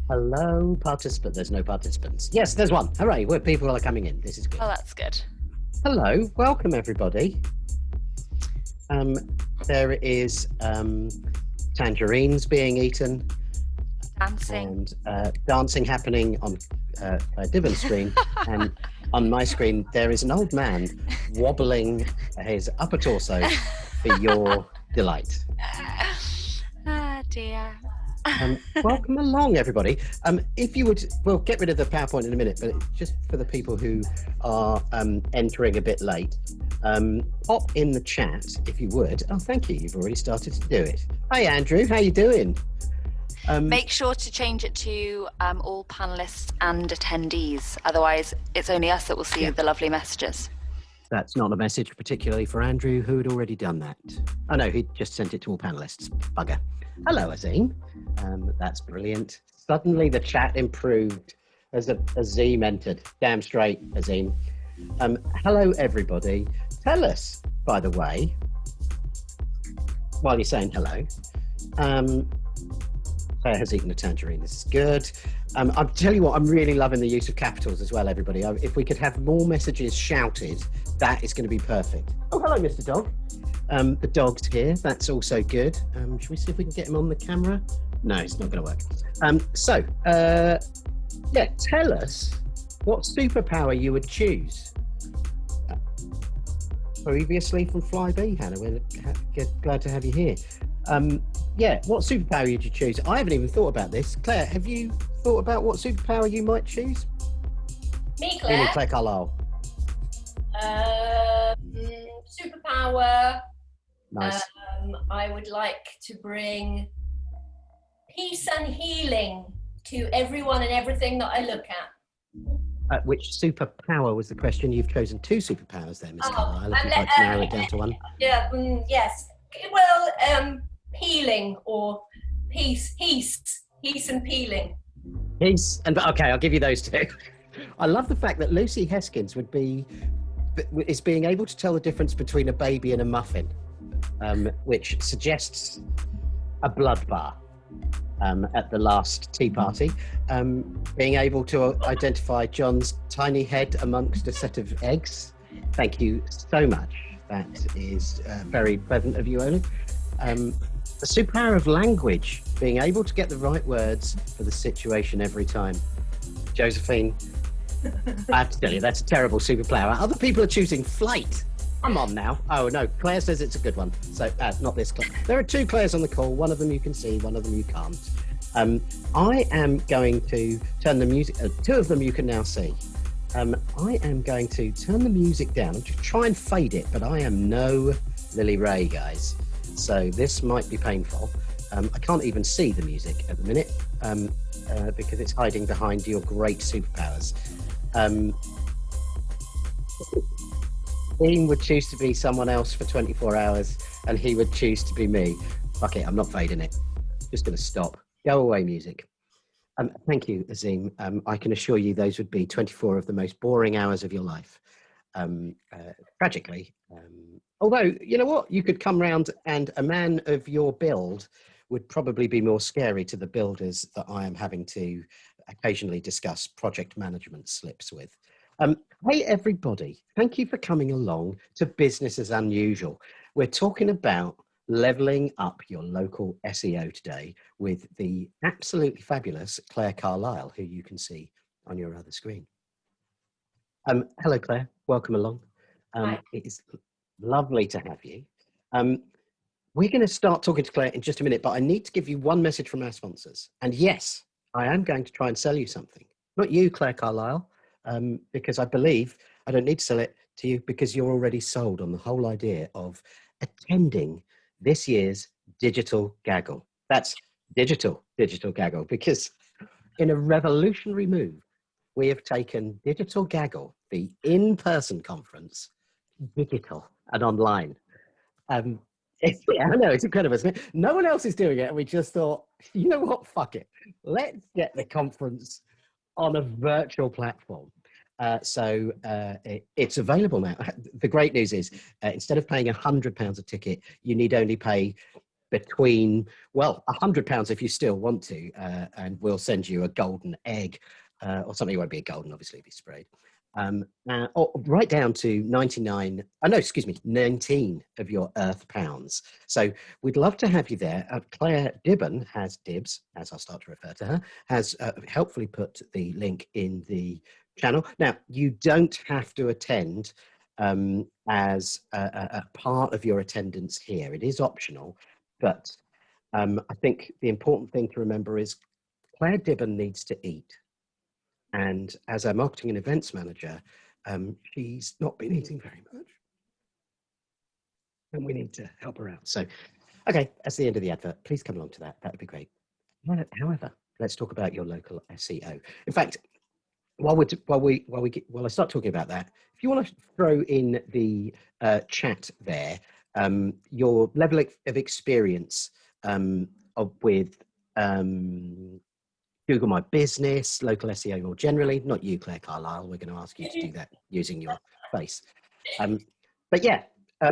Hello, participant. There's no participants. Yes, there's one. Hooray, where people are coming in. This is good. Oh, that's good. Hello, welcome everybody. There is tangerines being eaten Dancing. and dancing happening on Divon's screen. And on my screen, there is an old man wobbling his upper torso for your delight. Ah, dear. Welcome along, everybody. If you would, we'll get rid of the PowerPoint in a minute, but just for the people who are entering a bit late, pop in the chat if you would. Oh, thank you. You've already started to do it. Hi, Andrew. How you doing? Make sure to change it to all panelists and attendees. Otherwise, it's only us that will see the lovely messages. That's not a message particularly for Andrew, who had already done that. Oh, no, he just sent it to all panelists. Bugger. Hello, Azim. That's brilliant. Suddenly the chat improved as Azim entered. Damn straight, Azim. Hello, everybody. Tell us, by the way, while you're saying hello, Claire has eaten a tangerine. This is good. I'll tell you what, I'm really loving the use of capitals as well, everybody. If we could have more messages shouted, that is going to be perfect. Oh, hello, Mr. Dog. The dog's here. That's also good. Should we see if we can get him on the camera? No, it's not going to work. Yeah, tell us what superpower you would choose. Previously from Flybe, Hannah, we're glad to have you here. Yeah, what superpower would you choose? I haven't even thought about this. Claire, have you thought about what superpower you might choose? Me, Claire? Really, Claire Carlile. Superpower. Nice. I would like to bring peace and healing to everyone and everything that I look at. Which superpower was the question? You've chosen two superpowers there, Miss Carlile, if you'd like to narrow it down to one. Yeah, yes. Well, healing or peace and peeling. Peace and okay, I'll give you those two. I love the fact that Lucy Heskins is being able to tell the difference between a baby and a muffin, which suggests a blood bar at the last tea party. Being able to identify John's tiny head amongst a set of eggs. Thank you so much. That is very pleasant of you, Owen. The superpower of language, being able to get the right words for the situation every time. Josephine, I have to tell you, that's a terrible superpower. Other people are choosing flight. Come on now. Oh, no, Claire says it's a good one. So, not this Claire. There are two Claires on the call. One of them you can see, one of them you can't. I am going to turn the music, two of them you can now see. I am going to turn the music down and try and fade it, but I am no Lily Ray, guys. So this might be painful. I can't even see the music at the minute because it's hiding behind your great superpowers. Dean would choose to be someone else for 24 hours and he would choose to be me. Fuck it, I'm not fading it. Just going to stop. Go away, music. Thank you, Azim. I can assure you those would be 24 of the most boring hours of your life. Tragically. Although, you know what? You could come round and a man of your build would probably be more scary to the builders that I am having to occasionally discuss project management slips with. Hey, everybody. Thank you for coming along to Business as Unusual. We're talking about leveling up your local SEO today with the absolutely fabulous Claire Carlile, who you can see on your other screen. Hello, Claire. Welcome along. It is lovely to have you. We're going to start talking to Claire in just a minute, but I need to give you one message from our sponsors. And yes, I am going to try and sell you something. Not you, Claire Carlile, because I believe I don't need to sell it to you because you're already sold on the whole idea of attending this year's Digital Gaggle. That's digital Gaggle, because in a revolutionary move, we have taken Digital Gaggle, the in-person conference, digital and online. I know, it's incredible, isn't it? No one else is doing it, and we just thought, you know what, fuck it. Let's get the conference on a virtual platform. It's available now. The great news is, instead of paying £100 a ticket, you need only pay between, well, £100 if you still want to, and we'll send you a golden egg, or something. It won't be a golden, obviously, it'll be sprayed. Or right down to 19 of your earth pounds. So we'd love to have you there. Claire Dibben has dibs, as I'll start to refer to her, has helpfully put the link in the channel. Now, you don't have to attend as a part of your attendance here. It is optional, but I think the important thing to remember is Claire Dibben needs to eat. And as a marketing and events manager, she's not been eating very much. And we need to help her out. So, okay, that's the end of the advert. Please come along to that. That would be great. However, let's talk about your local SEO. In fact, while I start talking about that, if you want to throw in the chat there, your level of experience with Google My Business, local SEO more generally, not you, Claire Carlile. We're going to ask you to do that using your face. But yeah,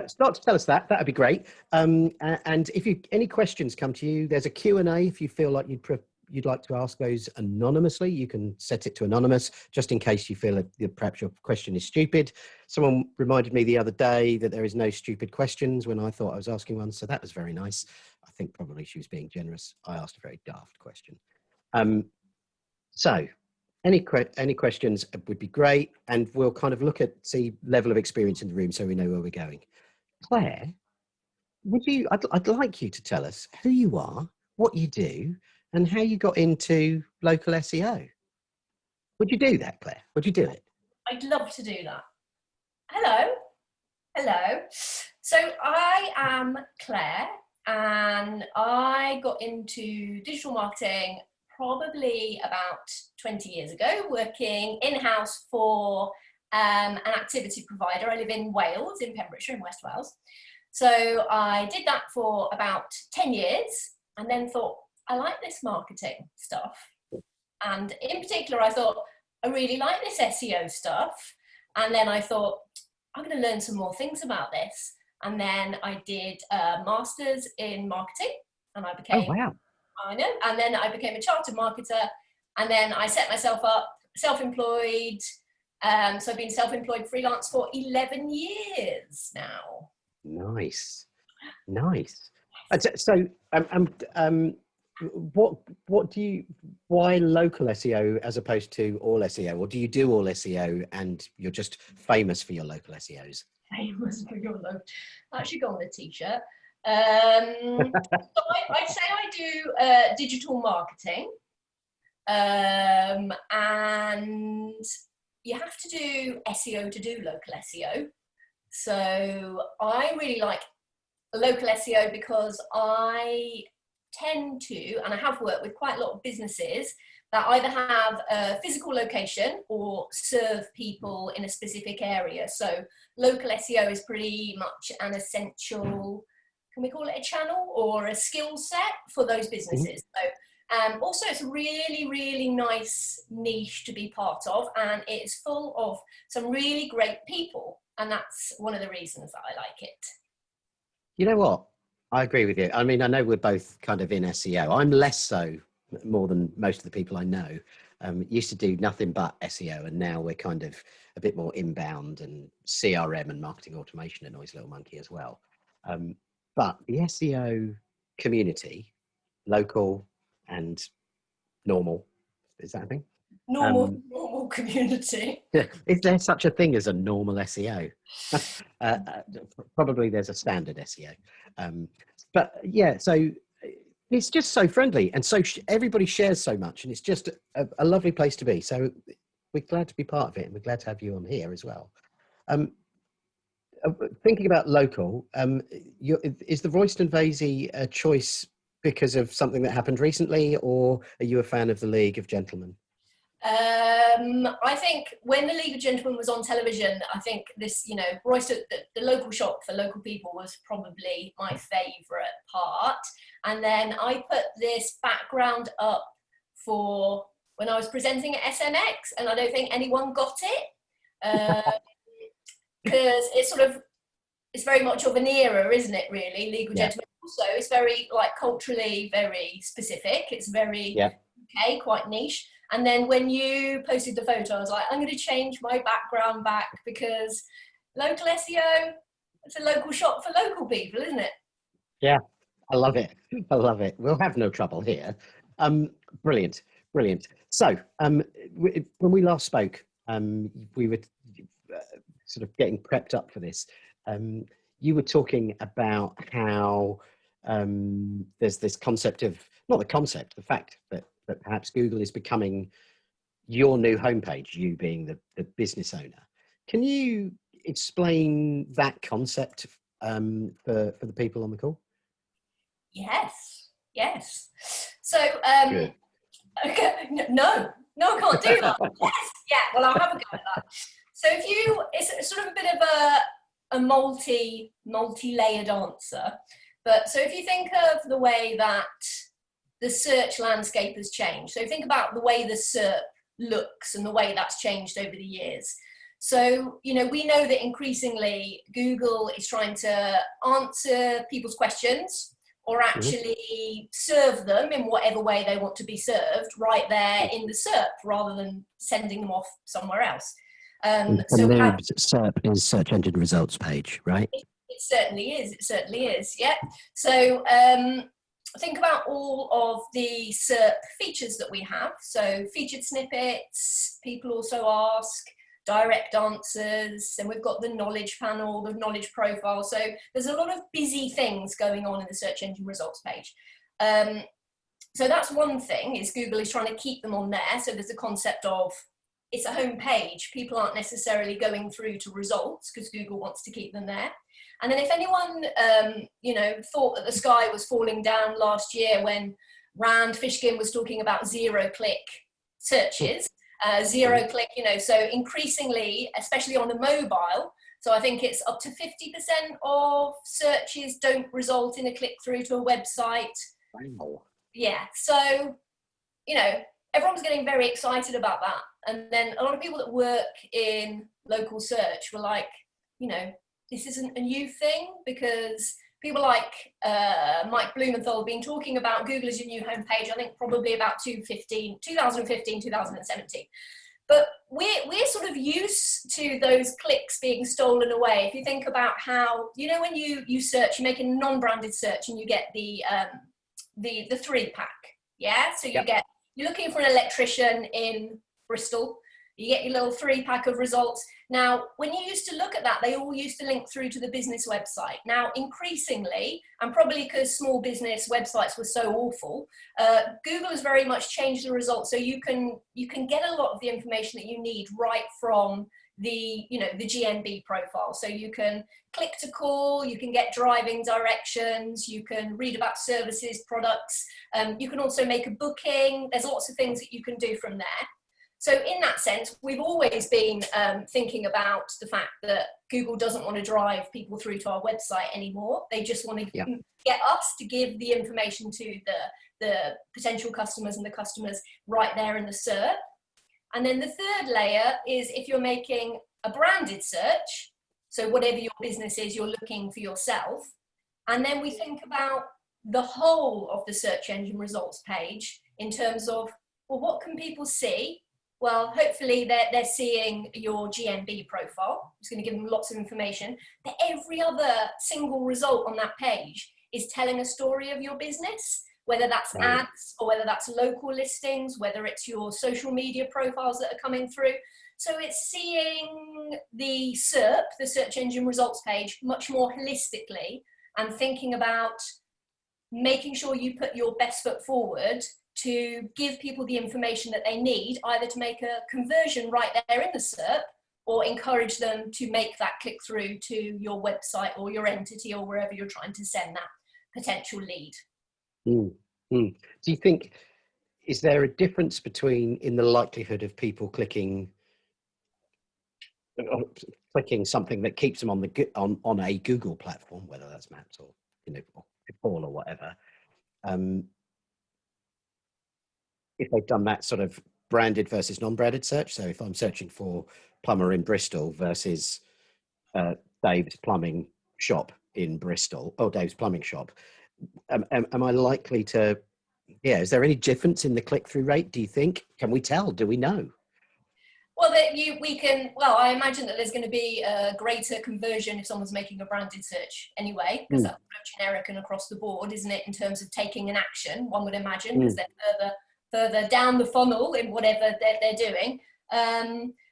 start to tell us that. That would be great. And if any questions come to you, there's a Q&A. If you feel like you'd like to ask those anonymously, you can set it to anonymous, just in case you feel that perhaps your question is stupid. Someone reminded me the other day that there is no stupid questions when I thought I was asking one. So that was very nice. I think probably she was being generous. I asked a very daft question. So any questions would be great, and we'll kind of see level of experience in the room so we know where we're going. Claire, I'd like you to tell us who you are, what you do, and how you got into local SEO. Would you do that, Claire? Would you do it? I'd love to do that. Hello. So I am Claire, and I got into digital marketing probably about 20 years ago, working in-house for an activity provider. I live in Wales, in Pembrokeshire, in West Wales. So I did that for about 10 years and then thought, I like this marketing stuff. And in particular, I thought, I really like this SEO stuff. And then I thought, I'm going to learn some more things about this. And then I did a master's in marketing, and I became... Oh, wow. I know. And then I became a chartered marketer, and then I set myself up self-employed. So I've been self-employed freelance for 11 years now. Nice. So, why local SEO as opposed to all SEO? Or do you do all SEO and you're just famous for your local SEOs? Famous for your local. That should go on the t-shirt. So I'd say I do digital marketing, and you have to do SEO to do local SEO. So I really like local SEO because I tend to, and I have worked with quite a lot of businesses that either have a physical location or serve people in a specific area. So local SEO is pretty much an essential, can we call it a channel or a skill set for those businesses? So also it's a really, really nice niche to be part of, and it's full of some really great people. And that's one of the reasons that I like it. You know what? I agree with you. I mean, I know we're both kind of in SEO. I'm less so, more than most of the people I know. Used to do nothing but SEO, and now we're kind of a bit more inbound and CRM and marketing automation and Noisy Little Monkey as well. But the SEO community, local and normal, is that a thing? Normal community. Is there such a thing as a normal SEO? Probably there's a standard SEO. But yeah, so it's just so friendly, and so everybody shares so much, and it's just a lovely place to be. So we're glad to be part of it, and we're glad to have you on here as well. Thinking about local, is the Royston Vasey a choice because of something that happened recently, or are you a fan of the League of Gentlemen? I think when the League of Gentlemen was on television, I think this, Royston, the local shop for local people was probably my favourite part. And then I put this background up for when I was presenting at SMX, and I don't think anyone got it. Because it's very much of an era, isn't it, really? League of Gentlemen also it's very like culturally very specific. It's very UK, quite niche. And then when you posted the photo, I was like, I'm going to change my background back because local SEO, it's a local shop for local people, isn't it? Yeah, I love it. I love it. We'll have no trouble here. Brilliant, brilliant. So when we last spoke, we were sort of getting prepped up for this. You were talking about how there's this concept of, not the concept, the fact that perhaps Google is becoming your new homepage, you being the business owner. Can you explain that concept for the people on the call? Yes. So, okay, no, I can't do that. Yes, yeah, well, I'll have a go at that. So it's sort of a bit of a multi-layered answer. But so if you think of the way that the search landscape has changed, so think about the way the SERP looks and the way that's changed over the years. So, we know that increasingly Google is trying to answer people's questions or actually serve them in whatever way they want to be served right there in the SERP rather than sending them off somewhere else. So SERP is search engine results page, right? It certainly is, yeah. So think about all of the SERP features that we have. So featured snippets, people also ask, direct answers, and we've got the knowledge panel, the knowledge profile. So there's a lot of busy things going on in the search engine results page. So that's one thing, is Google is trying to keep them on there. So there's a concept of, it's a home page. People aren't necessarily going through to results because Google wants to keep them there. And then if anyone, thought that the sky was falling down last year when Rand Fishkin was talking about zero-click searches, zero-click, so increasingly, especially on the mobile, so I think it's up to 50% of searches don't result in a click-through to a website. Wow. Yeah, so, everyone's getting very excited about that. And then a lot of people that work in local search were like, this isn't a new thing, because people like Mike Blumenthal have been talking about Google as your new homepage, I think probably about 2015, 2017. But we're sort of used to those clicks being stolen away. If you think about how, when you search, you make a non-branded search and you get the 3-pack, yeah? So you're looking for an electrician in Bristol, you get your little 3-pack of results. Now, when you used to look at that, they all used to link through to the business website. Now, increasingly, and probably because small business websites were so awful, Google has very much changed the results. So you can get a lot of the information that you need right from the GNB profile. So you can click to call, you can get driving directions, you can read about services, products, you can also make a booking. There's lots of things that you can do from there. So in that sense, we've always been thinking about the fact that Google doesn't want to drive people through to our website anymore. They just want to get us to give the information to the potential customers and the customers right there in the SERP. And then the third layer is if you're making a branded search, so whatever your business is, you're looking for yourself. And then we think about the whole of the search engine results page in terms of, well, what can people see? Well, hopefully they're seeing your GNB profile. It's going to give them lots of information. But every other single result on that page is telling a story of your business, whether that's ads or whether that's local listings, whether it's your social media profiles that are coming through. So it's seeing the SERP, the search engine results page, much more holistically and thinking about making sure you put your best foot forward to give people the information that they need, either to make a conversion right there in the SERP or encourage them to make that click through to your website or your entity or wherever you're trying to send that potential lead. Do you think, is there a difference in the likelihood of people clicking something that keeps them on a Google platform, whether that's Maps or or Paul or whatever, if they've done that sort of branded versus non-branded search? So if I'm searching for plumber in Bristol versus Dave's plumbing shop in Bristol, or Dave's plumbing shop, am I likely to, yeah, is there any difference in the click-through rate, do you think? Can we tell? Do we know? Well, well, I imagine that there's going to be a greater conversion if someone's making a branded search anyway, because that's generic and across the board, isn't it, in terms of taking an action, one would imagine, because they're further down the funnel in whatever they're doing.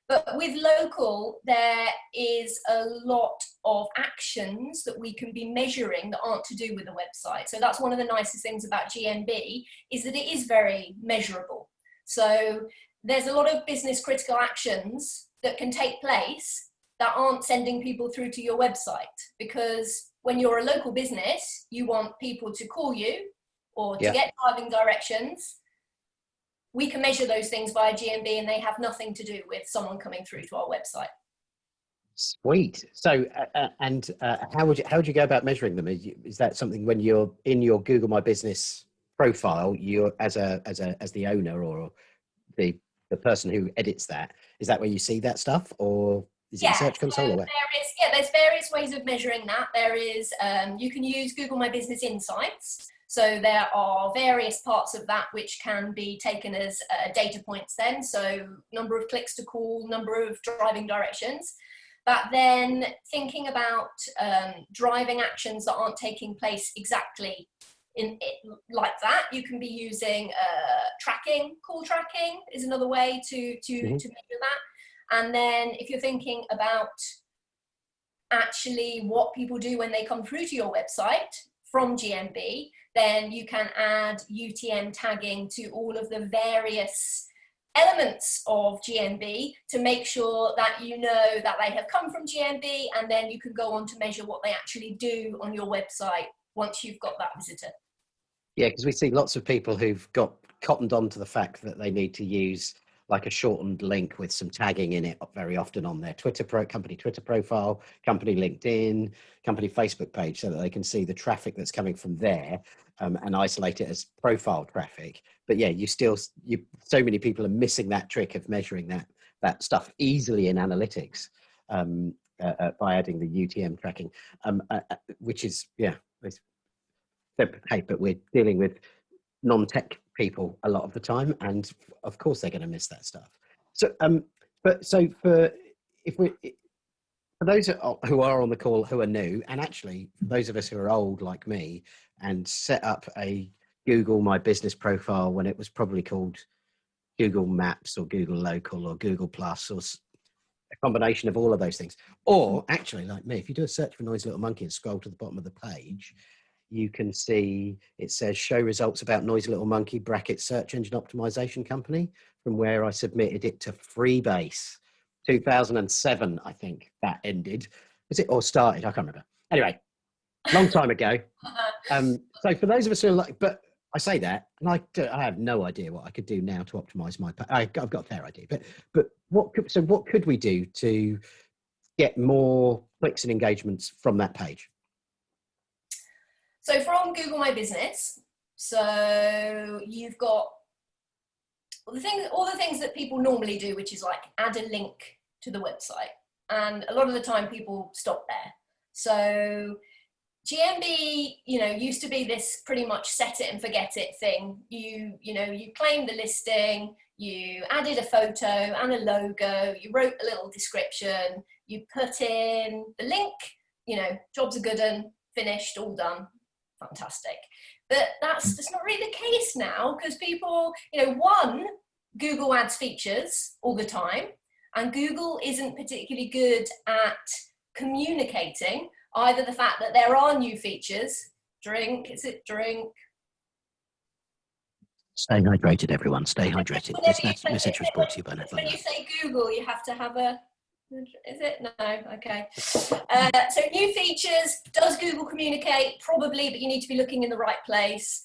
But with local, there is a lot of actions that we can be measuring that aren't to do with the website. So that's one of the nicest things about GMB, is that it is very measurable. So there's a lot of business critical actions that can take place that aren't sending people through to your website, because when you're a local business, you want people to call you or to get driving directions. We can measure those things via GMB, and they have nothing to do with someone coming through to our website. Sweet. So, how would you go about measuring them? Is that something when you're in your Google My Business profile, you're as the owner or the person who edits that, is that where you see that stuff, or is it in Search Console? Or there's various ways of measuring that. There is, you can use Google My Business Insights. So there are various parts of that which can be taken as data points then. So number of clicks to call, number of driving directions. But then thinking about driving actions that aren't taking place exactly like that, you can be using tracking. Call tracking is another way to measure that. And then if you're thinking about actually what people do when they come through to your website from GMB, then you can add UTM tagging to all of the various elements of GMB to make sure that you know that they have come from GMB, and then you can go on to measure what they actually do on your website once you've got that visitor. Yeah, because we see lots of people who've got cottoned on to the fact that they need to use like a shortened link with some tagging in it very often on their company Twitter profile, company LinkedIn, company Facebook page, so that they can see the traffic that's coming from there and isolate it as profile traffic. But yeah, so many people are missing that trick of measuring that stuff easily in analytics by adding the UTM tracking, which is, but we're dealing with non-tech people a lot of the time, and of course they're going to miss that stuff. So for those who are on the call who are new, and actually for those of us who are old like me and set up a Google My Business profile when it was probably called Google Maps or Google Local or Google Plus, or a combination of all of those things, or actually like me, if you do a search for Noisy Little Monkey and scroll to the bottom of the page, you can see it says show results about Noisy Little Monkey (search engine optimization company), from where I submitted it to Freebase. 2007, I think that ended. Was it, or started? I can't remember. Anyway, long time ago. So for those of us who are like, but I say that, and I have no idea what I could do now to optimize my. I've got a fair idea, but what could we do to get more clicks and engagements from that page? So from Google My Business, so you've got all the things that people normally do, which is like add a link to the website. And a lot of the time people stop there. So GMB, used to be this pretty much set it and forget it thing. You claimed the listing, you added a photo and a logo, you wrote a little description, you put in the link, jobs are good and finished, all done. Fantastic. But that's not really the case now, because people, Google adds features all the time, and Google isn't particularly good at communicating either the fact that there are new features. Drink. Stay hydrated, everyone. Stay hydrated. This message was brought to you by Netflix. When you say Google, you have to have a... Is it? No, okay. So new features, does Google communicate? Probably, but you need to be looking in the right place.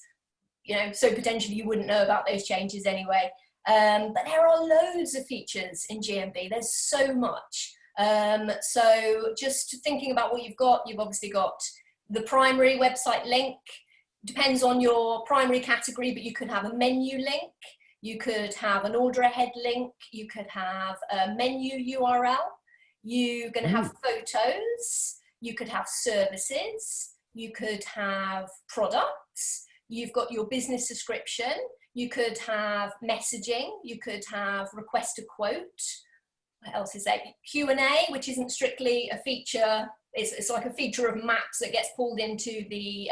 So potentially you wouldn't know about those changes anyway. But there are loads of features in GMB. There's so much. So just thinking about what you've obviously got the primary website link. Depends on your primary category, but you could have a menu link. You could have an order ahead link. You could have a menu URL. You're going to have photos. You could have services. you could have products, you've got your business description, you could have messaging, you could have request a quote. What else is there? Q&A, which isn't strictly a feature. It's like a feature of Maps that gets pulled into the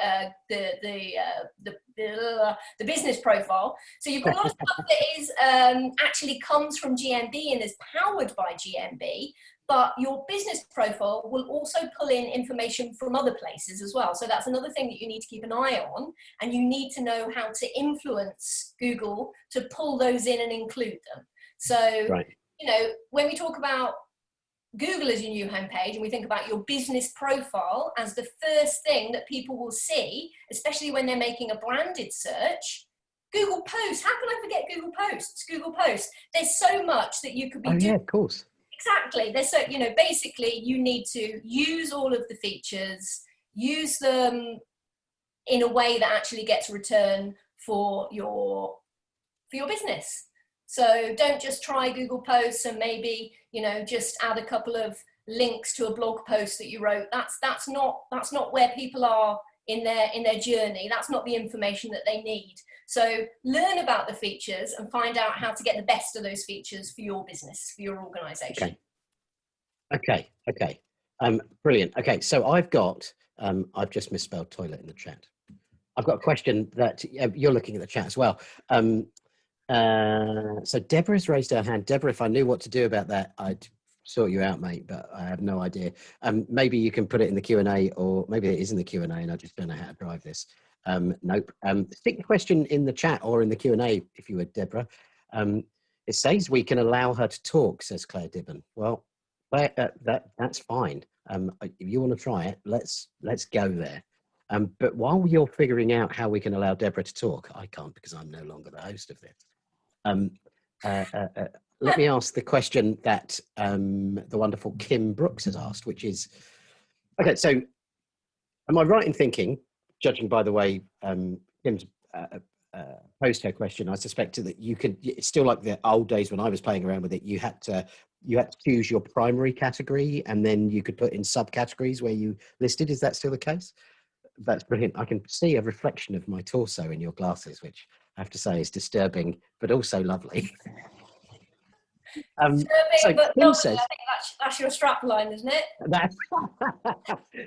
business profile. So you've got a lot of stuff that is actually comes from GMB and is powered by GMB, but your business profile will also pull in information from other places as well. So that's another thing that you need to keep an eye on, and you need to know how to influence Google to pull those in and include them. So, Right. you know, when we talk about Google as your new homepage and we think about your business profile as the first thing that people will see, especially when they're making a branded search, Google Posts. How can I forget Google Posts? Google Posts. There's so much that you could be doing. Yeah, of course. Exactly. There's so, you know, basically you need to use all of the features, use them in a way that actually gets return for your business. So don't just try Google Posts and maybe, you know, just add a couple of links to a blog post that you wrote. That's not where people are in their journey. That's not the information that they need. So learn about the features and find out how to get the best of those features for your business, for your organization. Okay. Brilliant. Okay, so I've just misspelled toilet in the chat. I've got a question that you're looking at the chat as well. So Deborah's raised her hand. Deborah, if I knew what to do about that, I'd sort you out, mate, but I have no idea. Maybe you can put it in the Q&A, or maybe it is in the Q&A and I just don't know how to drive this. Nope. Stick the question in the chat or in the Q&A if you would, Deborah. It says we can allow her to talk, says Claire Dibben. Well, that's fine. If you want to try it, let's go there. But while you're figuring out how we can allow Deborah to talk, I can't because I'm no longer the host of this. Let me ask the question that the wonderful Kim Brooks has asked, which is, okay, so am I right in thinking, judging by the way Kim's posed her question, I suspect that you could, it's still like the old days when I was playing around with it, you had to choose your primary category and then you could put in subcategories where you listed. Is that still the case? That's brilliant. I can see a reflection of my torso in your glasses, which I have to say is disturbing, but also lovely. So but Kim lovely, says, I think that's your strap line, isn't it? That's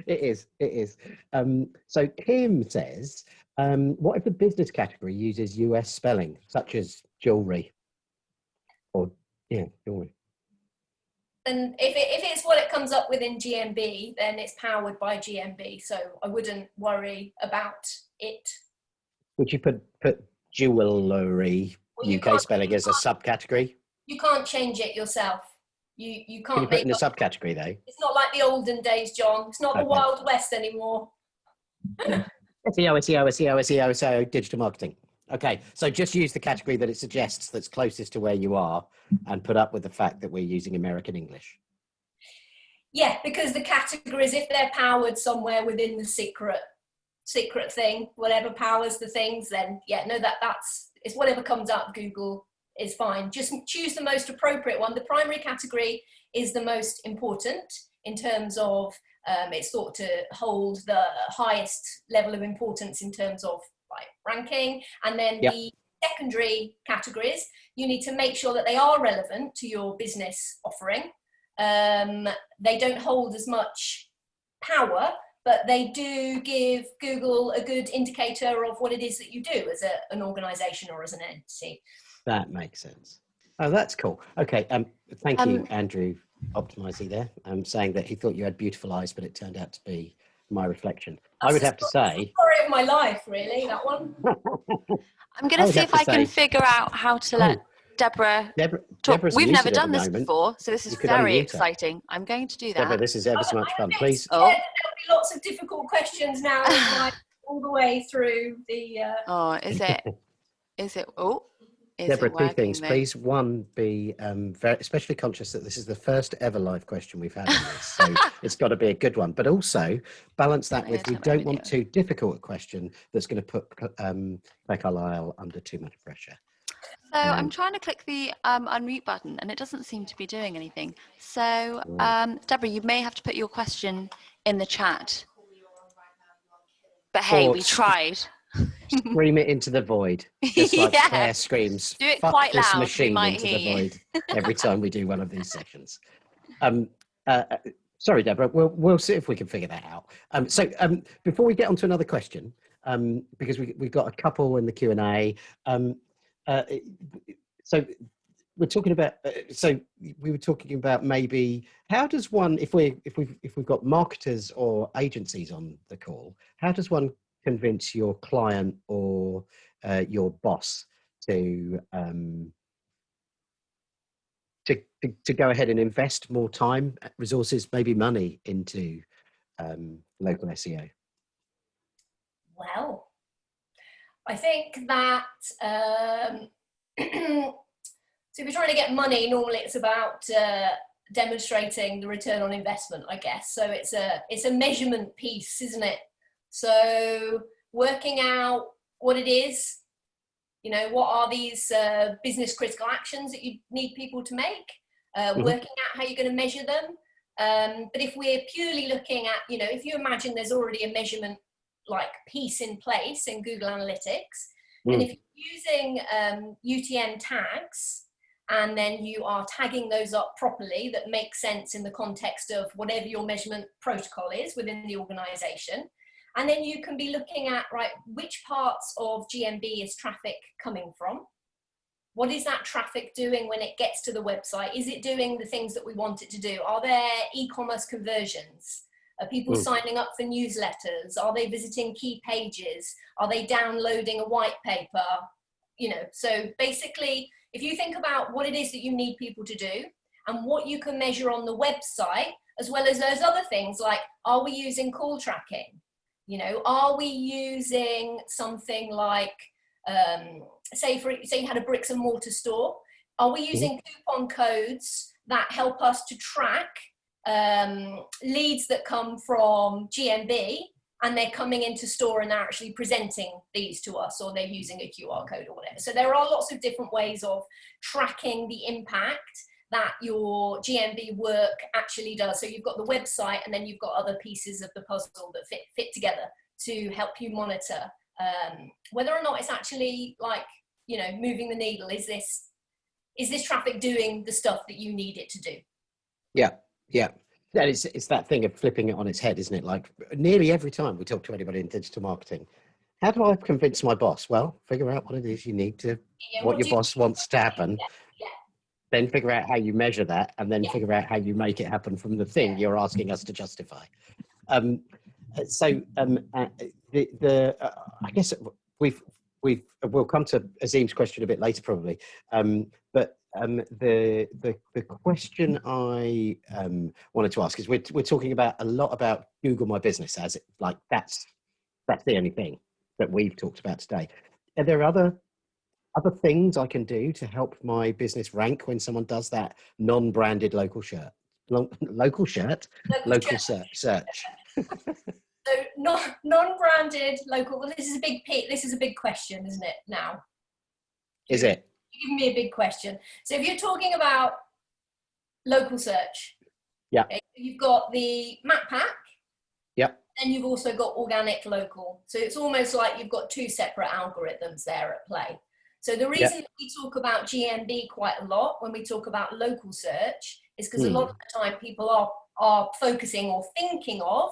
it is. So Kim says, what if the business category uses US spelling, such as jewelry? Or jewelry. And if it's what it comes up with in GMB, then it's powered by GMB. So I wouldn't worry about it. Would you put jewelry UK spelling as a subcategory? You can't change it yourself. You can't. Can you put it in a subcategory though? It's not like the olden days, John. It's not the Wild West anymore. SEO, digital marketing. Okay, so just use the category that it suggests that's closest to where you are and put up with the fact that we're using American English. Yeah, because the categories, if they're powered somewhere within the secret thing, whatever powers the things, then yeah, no, it's whatever comes up, Google is fine. Just choose the most appropriate one. The primary category is the most important in terms of it's thought to hold the highest level of importance in terms of like ranking, and then the secondary categories, you need to make sure that they are relevant to your business offering. They don't hold as much power, but they do give Google a good indicator of what it is that you do as an organization or as an entity. That makes sense. Oh, that's cool. Okay. Thank you, Andrew Optimise there. Saying that he thought you had beautiful eyes, but it turned out to be my reflection. I would have to say, story of my life, really, that one. I'm going to see if I can figure out how to let Deborah talk. We've never done this before, so this is very exciting. I'm going to do that. Deborah, this is ever so much fun. Please. There'll be lots of difficult questions now, all the way through the. Is it? Is it? Oh. Deborah, two things, please. One, be very especially conscious that this is the first ever live question we've had on this, so it's got to be a good one. But also balance that with we don't want too difficult a question that's going to put Claire Carlile under too much pressure. So I'm trying to click the unmute button, and it doesn't seem to be doing anything. So Deborah, you may have to put your question in the chat. But hey, we tried. Scream it into the void, just like Claire screams. Do it "Fuck quite this loud. machine" We might into hear the you. void every time we do one of these sessions. Sorry, Deborah. We'll see if we can figure that out. Before we get on to another question, because we've got a couple in the Q&A. So we're talking about. So we were talking about maybe how does one, if we've got marketers or agencies on the call, how does one convince your client or your boss to go ahead and invest more time, resources, maybe money into local SEO? Well, I think that so if you're trying to get money, normally it's about demonstrating the return on investment, I guess. So it's a measurement piece, isn't it? So working out what it is, you know, what are these business critical actions that you need people to make, working out how you're going to measure them. But if we're purely looking at, you know, if you imagine there's already a measurement like piece in place in Google Analytics, and if you're using UTM tags, and then you are tagging those up properly that make sense in the context of whatever your measurement protocol is within the organization. And then you can be looking at, right, which parts of GMB is traffic coming from? What is that traffic doing when it gets to the website? Is it doing the things that we want it to do? Are there e-commerce conversions? Are people signing up for newsletters? Are they visiting key pages? Are they downloading a white paper? You know, so basically, if you think about what it is that you need people to do and what you can measure on the website, as well as those other things like, are we using call tracking? You know, are we using something like, say you had a bricks and mortar store, are we using coupon codes that help us to track leads that come from GMB and they're coming into store and they're actually presenting these to us, or they're using a QR code or whatever. So there are lots of different ways of tracking the impact that your GMB work actually does. So you've got the website and then you've got other pieces of the puzzle that fit together to help you monitor whether or not it's actually, like, you know, moving the needle. Is this traffic doing the stuff that you need it to do? Yeah. It's that thing of flipping it on its head, isn't it? Like nearly every time we talk to anybody in digital marketing, how do I convince my boss? Well, figure out what it is you need to, what your boss wants to happen. Then figure out how you measure that, and then figure out how you make it happen from the thing you're asking us to justify. I guess we'll come to Azim's question a bit later probably, but the question I wanted to ask is we're talking about a lot about Google My Business as it, like that's the only thing that we've talked about today. Are there other things I can do to help my business rank when someone does that non-branded local search? So non-branded local. Well, this is a big question, isn't it? Now, is it? You're giving me a big question. So if you're talking about local search, okay, you've got the map pack. Then you've also got organic local. So it's almost like you've got two separate algorithms there at play. So the reason that we talk about GMB quite a lot when we talk about local search is because a lot of the time people are focusing or thinking of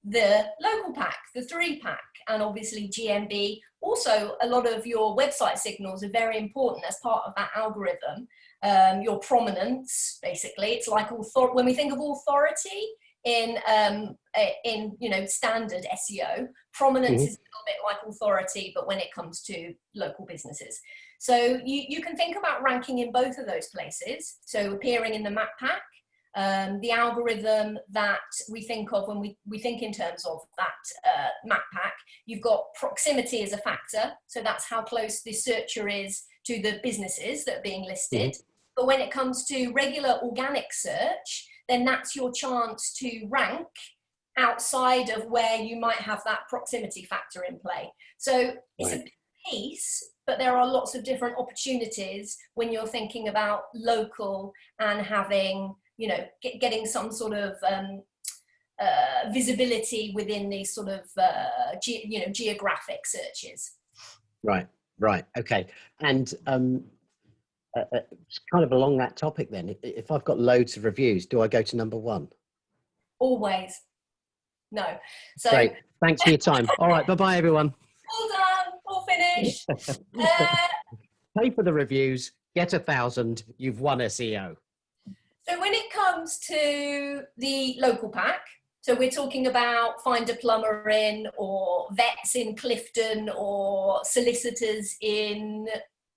the local pack, the 3-pack, and obviously GMB. Also, a lot of your website signals are very important as part of that algorithm. Your prominence, basically, it's like when we think of authority in you know, standard SEO, prominence is a little bit like authority, but when it comes to local businesses. So you can think about ranking in both of those places. So appearing in the map pack, the algorithm that we think of when we think in terms of that map pack, you've got proximity as a factor. So that's how close the searcher is to the businesses that are being listed. But when it comes to regular organic search, then that's your chance to rank outside of where you might have that proximity factor in play. So it's a big piece, but there are lots of different opportunities when you're thinking about local and having, you know, getting some sort of visibility within these sort of geographic searches. Right. Okay. And kind of along that topic then, if I've got loads of reviews, do I go to number one? Always. No. So great. Thanks for your time. All right. Bye-bye, everyone. All done. All finished. Pay for the reviews. Get 1,000. You've won SEO. So when it comes to the local pack, so we're talking about find a plumber in, or vets in Clifton, or solicitors in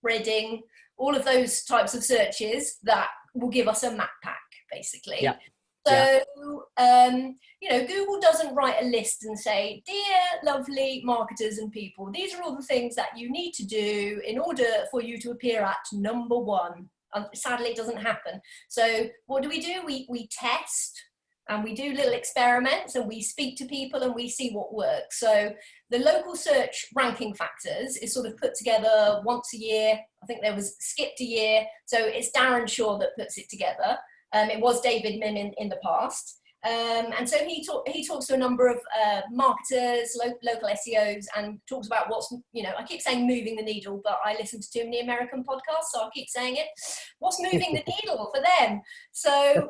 Reading, all of those types of searches that will give us a map pack, basically. Yeah. So, Google doesn't write a list and say, dear lovely marketers and people, these are all the things that you need to do in order for you to appear at number one. Sadly, it doesn't happen. So what do? We test, and we do little experiments, and we speak to people, and we see what works. So the local search ranking factors is sort of put together once a year. I think there was skipped a year. So it's Darren Shaw that puts it together. It was David Mim in the past. And so he talks to a number of marketers, local SEOs, and talks about what's, I keep saying moving the needle, but I listen to too many American podcasts, so I'll keep saying it. What's moving the needle for them? So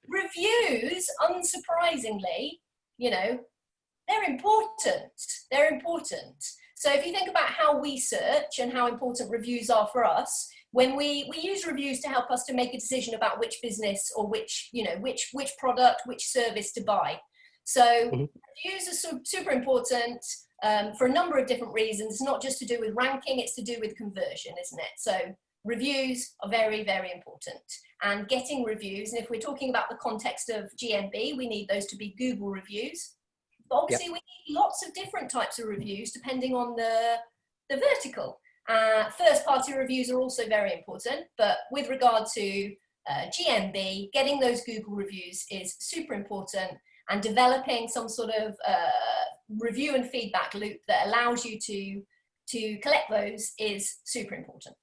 reviews, unsurprisingly, they're important. They're important. So if you think about how we search and how important reviews are for us, when we use reviews to help us to make a decision about which business or which product, which service to buy. So reviews are super important for a number of different reasons. It's not just to do with ranking, it's to do with conversion, isn't it? So reviews are very, very important. And getting reviews, and if we're talking about the context of GMB, we need those to be Google reviews. But obviously we need lots of different types of reviews depending on the vertical. First-party reviews are also very important, but with regard to GMB, getting those Google reviews is super important, and developing some sort of review and feedback loop that allows you to collect those is super important.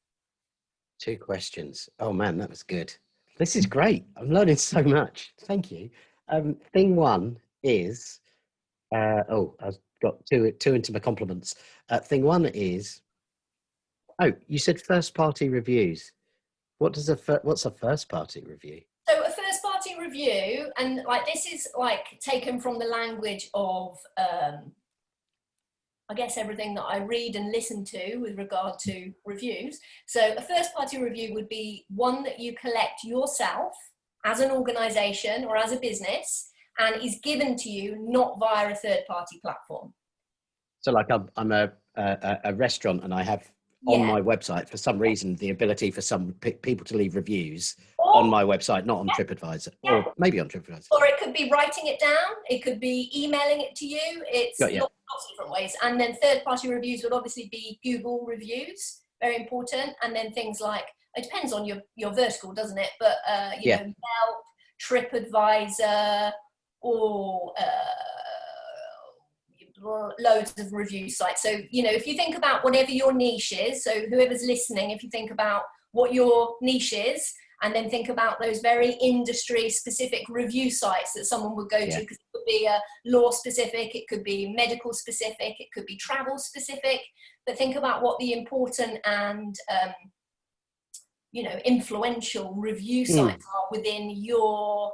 2 questions. Oh man, that was good. This is great. I'm learning so much. Thank you. Thing one is, I've got two into my compliments. Thing one is, you said first-party reviews. What's a first-party review? So a first-party review, and this is taken from the language of, I guess, everything that I read and listen to with regard to reviews. So a first-party review would be one that you collect yourself as an organisation or as a business, and is given to you not via a third-party platform. So I'm a restaurant, and I have on my website, for some reason, the ability for some people to leave reviews on my website, not on TripAdvisor, or maybe on TripAdvisor. Or it could be writing it down. It could be emailing it to you. It's lots of different ways. And then third-party reviews would obviously be Google reviews, very important. And then things like, it depends on your vertical, doesn't it? But, Yelp, TripAdvisor, or loads of review sites. So, if you think about whatever your niche is, so whoever's listening, if you think about what your niche is, and then think about those very industry specific review sites that someone would go to, because it could be law specific, it could be medical specific, it could be travel specific, but think about what the important and influential review sites are within your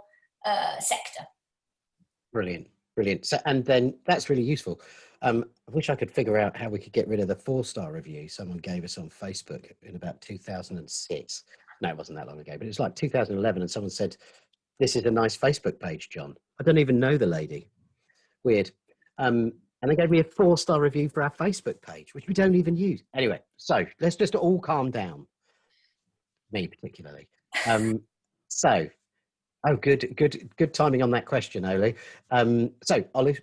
sector. Brilliant. So, and then that's really useful. I wish I could figure out how we could get rid of the 4-star review someone gave us on Facebook in about 2006. No, it wasn't that long ago, but it was like 2011, and someone said, "This is a nice Facebook page, John." I don't even know the lady. Weird. And they gave me a 4-star review for our Facebook page, which we don't even use. Anyway, so let's just all calm down. Me particularly. Oh, good timing on that question, Oli. So, Oli,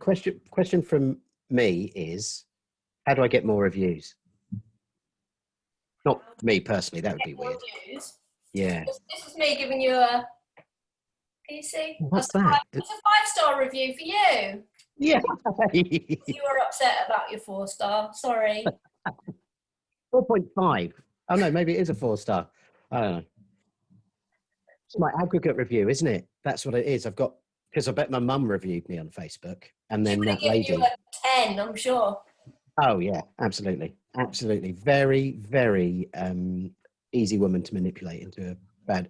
question from me is, how do I get more reviews? Not me personally, that would be weird. Reviews. Yeah. This is me giving you a, can you see? What's that? It's a 5-star review for you. Yeah. You were upset about your 4-star, sorry. 4.5. Oh no, maybe it is a 4-star. I don't know. It's my aggregate review, isn't it? That's what it is. I've got because I bet my mum reviewed me on Facebook, and then that lady. You a 10, I'm sure. Oh yeah, absolutely, absolutely. Very, very easy woman to manipulate into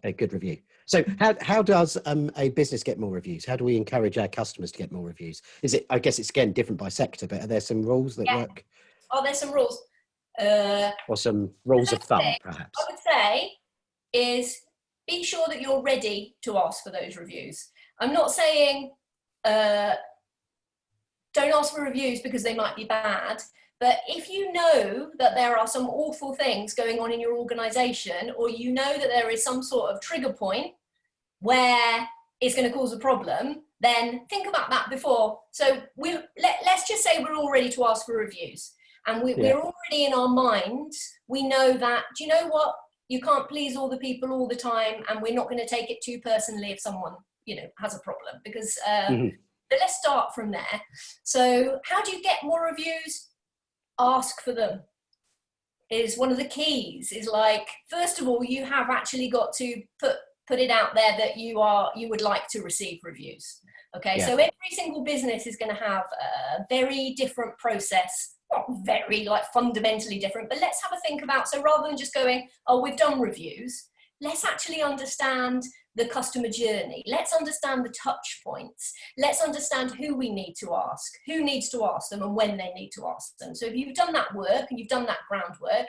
a good review. So how does a business get more reviews? How do we encourage our customers to get more reviews? Is it? I guess it's again different by sector, but are there some rules that work? Are there some rules? Or some rules of thumb, perhaps? I would say is be sure that you're ready to ask for those reviews. I'm not saying don't ask for reviews because they might be bad, but if you know that there are some awful things going on in your organization, or you know that there is some sort of trigger point where it's going to cause a problem, then think about that before. So let's just say we're all ready to ask for reviews, and we're already in our minds, we know that, do you know what, you can't please all the people all the time, and we're not going to take it too personally if someone, you know, has a problem, because but let's start from there. So how do you get more reviews? Ask for them is one of the keys. Is like, first of all, you have actually got to put it out there that you would like to receive reviews. Okay, so every single business is going to have a very different process, not very like fundamentally different, but let's have a think about, so rather than just going, oh, we've done reviews, let's actually understand the customer journey. Let's understand the touch points. Let's understand who we need to ask, who needs to ask them, and when they need to ask them. So if you've done that work and you've done that groundwork,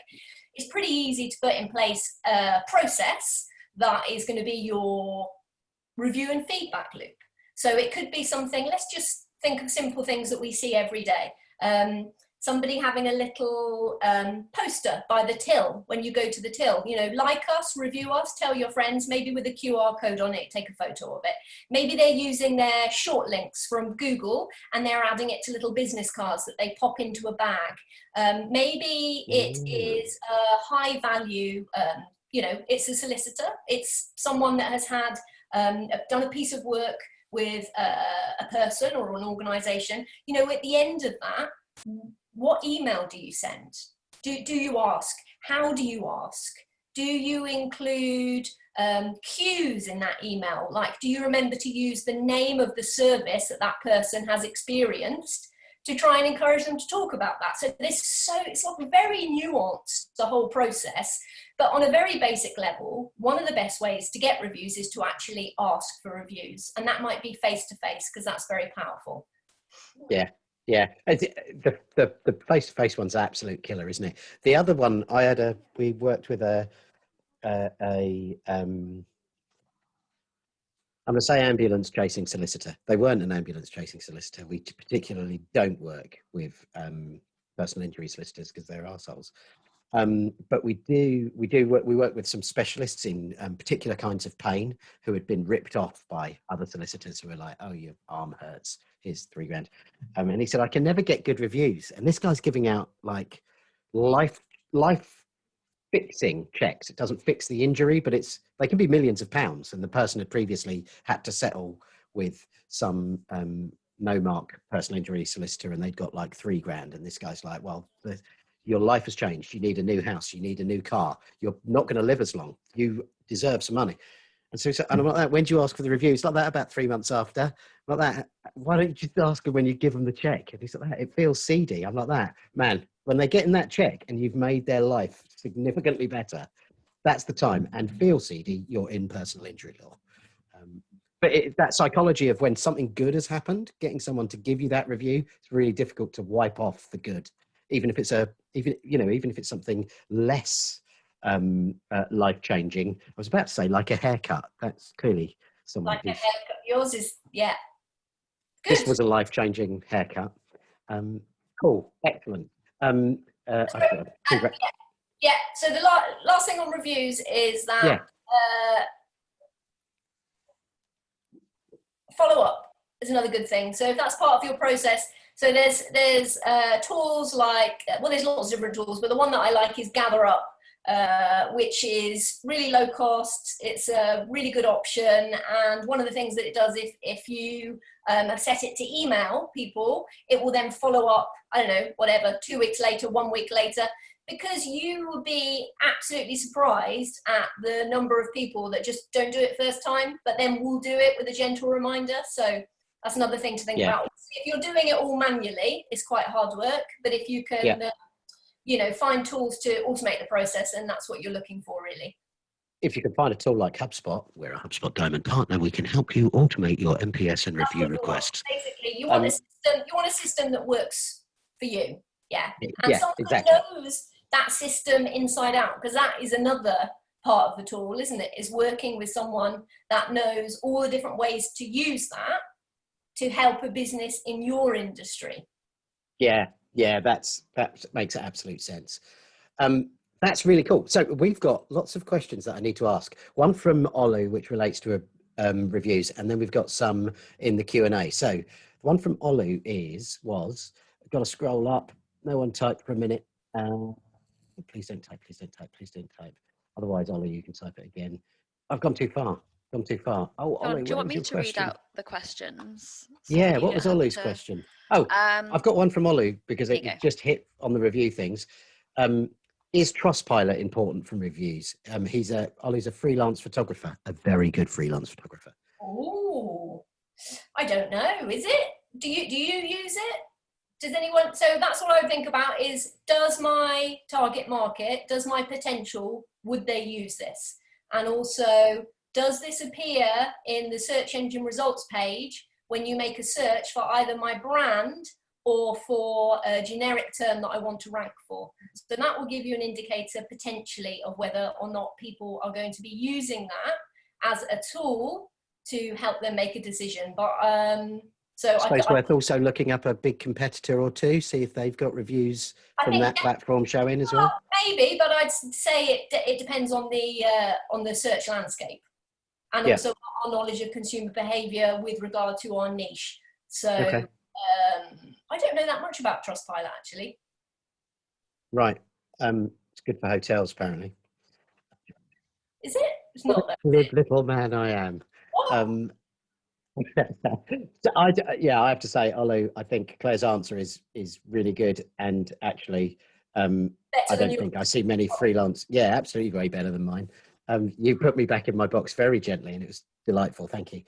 it's pretty easy to put in place a process that is going to be your review and feedback loop. So it could be something, let's just think of simple things that we see every day. Somebody having a little poster by the till when you go to the till, you know, like us, review us, tell your friends, maybe with a QR code on it, take a photo of it. Maybe they're using their short links from Google and they're adding it to little business cards that they pop into a bag. Maybe it is a high value, you know, it's a solicitor, it's someone that has had done a piece of work with a person or an organization. You know, at the end of that, what email do you send? Do you ask? How do you ask? Do you include cues in that email? Like, do you remember to use the name of the service that that person has experienced to try and encourage them to talk about that? So it's like very nuanced, the whole process. But on a very basic level, one of the best ways to get reviews is to actually ask for reviews. And that might be face-to-face, because that's very powerful. Yeah. Yeah, the face-to-face one's an absolute killer, isn't it? The other one, we worked with I'm going to say ambulance chasing solicitor. They weren't an ambulance chasing solicitor. We particularly don't work with personal injury solicitors because they're arseholes. But we work with some specialists in particular kinds of pain who had been ripped off by other solicitors who were like, oh, your arm hurts, here's $3,000. And he said, I can never get good reviews. And this guy's giving out like life fixing checks. It doesn't fix the injury, but they can be millions of pounds. And the person had previously had to settle with some no-mark personal injury solicitor, and they'd got like $3,000. And this guy's like, well, your life has changed. You need a new house. You need a new car. You're not going to live as long. You deserve some money. And and I'm like that. When do you ask for the reviews? Like that about 3 months after. Like that. Why don't you just ask them when you give them the check? And he's like that. It feels seedy. I'm like that. Man, when they're getting that check and you've made their life significantly better, that's the time. And feel seedy, you're in personal injury law. But that psychology of when something good has happened, getting someone to give you that review, it's really difficult to wipe off the good. Even if it's something less life-changing. I was about to say like a haircut. That's clearly someone like a haircut. Yours is, yeah. Good. This was a life-changing haircut. Cool, excellent. Yeah. So the last thing on reviews is that follow up is another good thing. So if that's part of your process. So there's tools like, well, there's lots of different tools, but the one that I like is Gather Up, which is really low cost. It's a really good option. And one of the things that it does, if you have set it to email people, it will then follow up, I don't know, whatever, 2 weeks later, 1 week later, because you will be absolutely surprised at the number of people that just don't do it first time, but then will do it with a gentle reminder. So that's another thing to think about. If you're doing it all manually, it's quite hard work, but if you can, you know, find tools to automate the process, and that's what you're looking for, really. If you can find a tool like HubSpot, we're a HubSpot Diamond partner, we can help you automate your MPS and review requests. Basically, you want a system. You want a system that works for you. And someone exactly. that knows that system inside out, because that is another part of the tool, isn't it? Is working with someone that knows all the different ways to use that to help a business in your industry. That makes absolute sense. That's really cool. So we've got lots of questions that I need to ask. One from Olu, which relates to reviews, and then we've got some in the Q&A. So one from Olu was, I've got to scroll up. No one typed for a minute. Please don't type. Otherwise, Olu, you can type it again. I've gone too far. Oh, Olu, do you want me to read out the questions? So what was Olu's question? Oh, I've got one from Olu because it just hit on the review things. Is Trustpilot important from reviews? Olu's a freelance photographer, a very good freelance photographer. Oh, I don't know. Is it? Do you use it? Does anyone? So that's what I would think about is, does my target market, does my potential, would they use this? And also, does this appear in the search engine results page when you make a search for either my brand or for a generic term that I want to rank for? So that will give you an indicator potentially of whether or not people are going to be using that as a tool to help them make a decision. But so I suppose worth also looking up a big competitor or two, see if they've got reviews from that platform showing as well. Maybe, but I'd say it depends on the search landscape, and also our knowledge of consumer behaviour with regard to our niche. So I don't know that much about Trustpilot, actually. Right. It's good for hotels, apparently. Is it? It's not. Good little man I am. I have to say, Olu, I think Claire's answer is really good, and actually, I don't think I see many freelance. Yeah, absolutely, way better than mine. You put me back in my box very gently, and it was delightful. Thank you.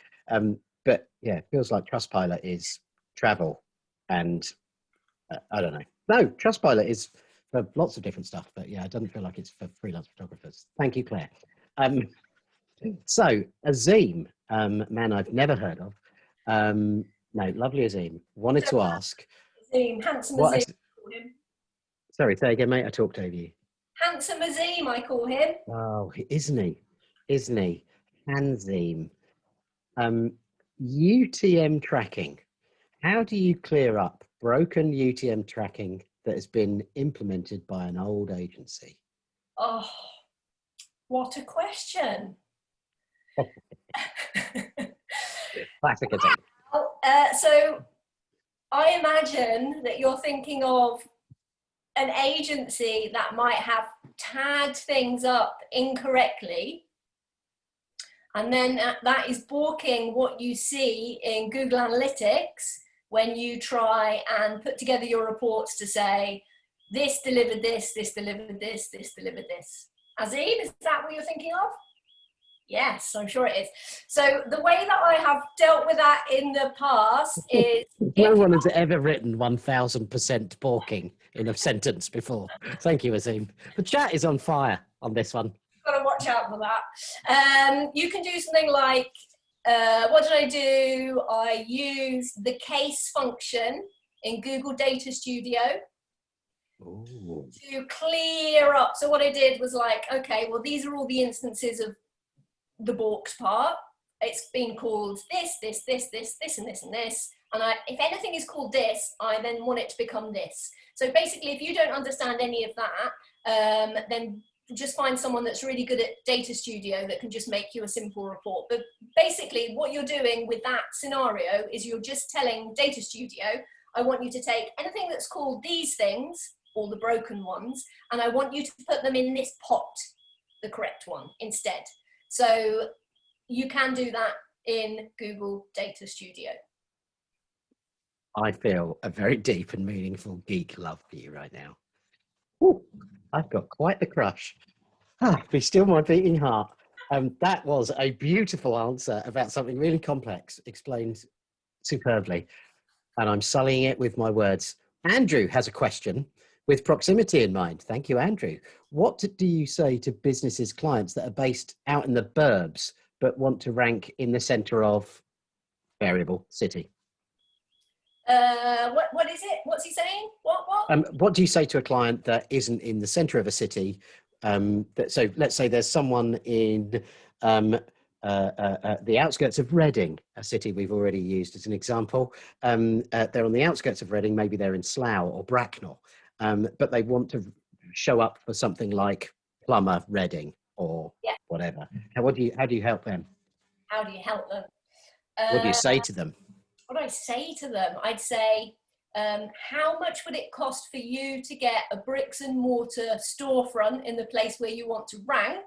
But yeah, it feels like Trustpilot is travel, and I don't know. No, Trustpilot is for lots of different stuff, but yeah, it doesn't feel like it's for freelance photographers. Thank you, Claire. So Azim, man I've never heard of. No, lovely Azim. Wanted to ask. Azim, handsome Azim. Sorry, say again, mate. I talked over you. Handsome Azim, I call him. Oh, isn't he? Hanzim. UTM tracking. How do you clear up broken UTM tracking that has been implemented by an old agency? Oh, what a question. Classic Azim. So I imagine that you're thinking of an agency that might have tagged things up incorrectly, and then that is balking what you see in Google Analytics when you try and put together your reports to say, this delivered this, this delivered this, this delivered this. Azim, is that what you're thinking of? Yes, I'm sure it is. So the way that I have dealt with that in the past is... No one has ever written 1000% balking in a sentence before. Thank you, Azim. The chat is on fire on this one. Got to watch out for that. You can do something like, what did I do? I used the case function in Google Data Studio. Ooh. To clear up. So what I did was like, okay, well, these are all the instances of the balked part. It's been called this, this, this, this, this, and this, and this. And if anything is called this, I then want it to become this. So basically, if you don't understand any of that, then just find someone that's really good at Data Studio that can just make you a simple report. But basically, what you're doing with that scenario is you're just telling Data Studio, I want you to take anything that's called these things, all the broken ones, and I want you to put them in this pot, the correct one, instead. So you can do that in Google Data Studio. I feel a very deep and meaningful geek love for you right now. Ooh. I've got quite the crush. Be still my beating heart. That was a beautiful answer about something really complex, explained superbly. And I'm sullying it with my words. Andrew has a question with proximity in mind. Thank you, Andrew. What do you say to businesses, clients that are based out in the burbs, but want to rank in the centre of variable city? What is it? What's he saying? What do you say to a client that isn't in the centre of a city? So let's say there's someone in the outskirts of Reading, a city we've already used as an example. They're on the outskirts of Reading, maybe they're in Slough or Bracknell, but they want to show up for something like Plumber Reading or whatever. How do you help them? How do you help them? What do you say to them? What do I say to them? I'd say, how much would it cost for you to get a bricks and mortar storefront in the place where you want to rank?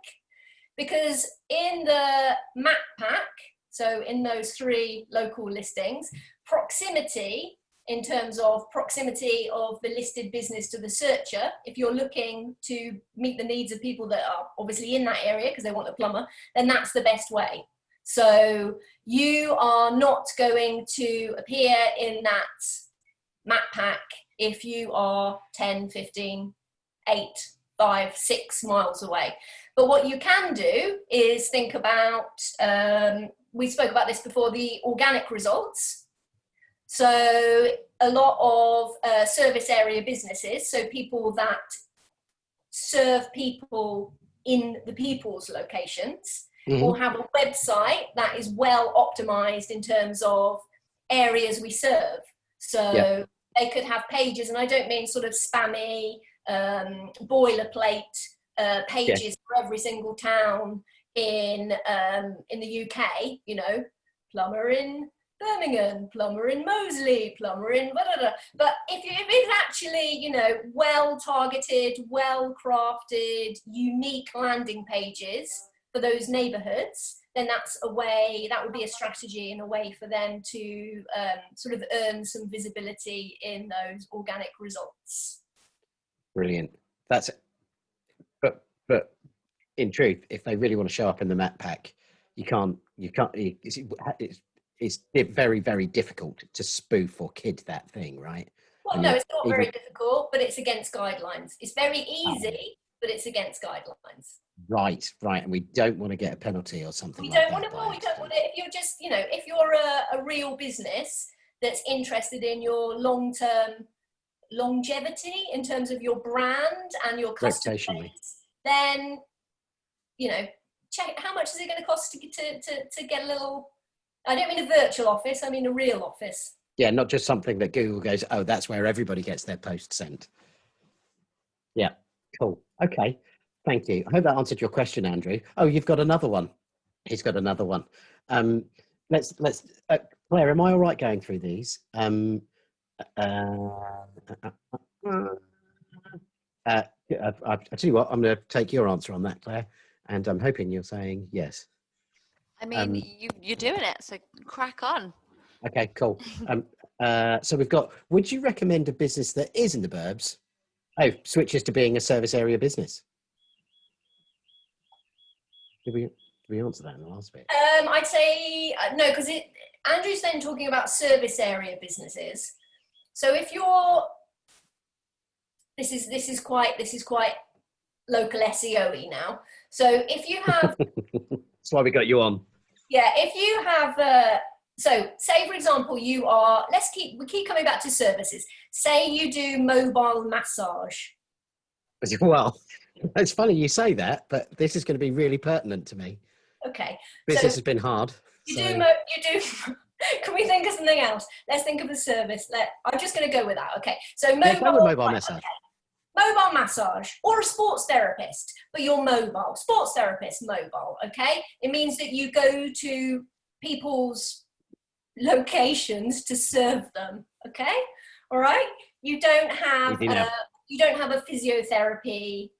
Because in the map pack, so in those 3 local listings, proximity, in terms of proximity of the listed business to the searcher, if you're looking to meet the needs of people that are obviously in that area because they want a plumber, then that's the best way. So you are not going to appear in that map pack if you are 10, 15, 8, 5, 6 miles away. But what you can do is think about, we spoke about this before, the organic results. So a lot of service area businesses, so people that serve people in the people's locations, will have a website that is well optimized in terms of areas we serve. So they could have pages, and I don't mean sort of spammy, boilerplate pages for every single town in the UK, you know, plumber in Birmingham, plumber in Moseley, plumber in blah, blah, blah. But if it's actually, you know, well targeted, well crafted, unique landing pages for those neighborhoods, then that's a way, that would be a strategy and a way for them to sort of earn some visibility in those organic results. Brilliant. That's it. But in truth, if they really want to show up in the map pack, it's very, very difficult to spoof or kid that thing, right? Well, no, it's not very difficult, but it's against guidelines. It's very easy, but it's against guidelines. Right. And we don't want to get a penalty or something. We don't want to. If you're just, you know, if you're a real business that's interested in your long-term longevity in terms of your brand and your customer base, then, you know, check how much is it going to cost to get a little. I don't mean a virtual office. I mean a real office. Yeah, not just something that Google goes, oh, that's where everybody gets their post sent. Yeah, cool. Okay. Thank you. I hope that answered your question, Andrew. Oh, you've got another one. He's got another one. Let's Claire, am I all right going through these? I tell you what, I'm going to take your answer on that, Claire, and I'm hoping you're saying yes. I mean, you're doing it, so crack on. Okay, cool. So we've got, would you recommend a business that is in the burbs, switches to being a service area business? Did we answer that in the last bit? I'd say no, because Andrew's then talking about service area businesses. So if you're, this is quite local SEO-y now. So if you have, that's why we got you on. Yeah, if you have, so say for example you are, we keep coming back to services. Say you do mobile massage. Well, it's funny you say that, but this is going to be really pertinent to me. Okay. Business has been hard. You do. Can we think of something else? Let's think of a service. I'm just going to go with that. Okay. So mobile massage. Okay. Mobile massage, or a sports therapist, but you're mobile. Sports therapist, mobile. Okay. It means that you go to people's locations to serve them. Okay. All right. You don't have a physiotherapy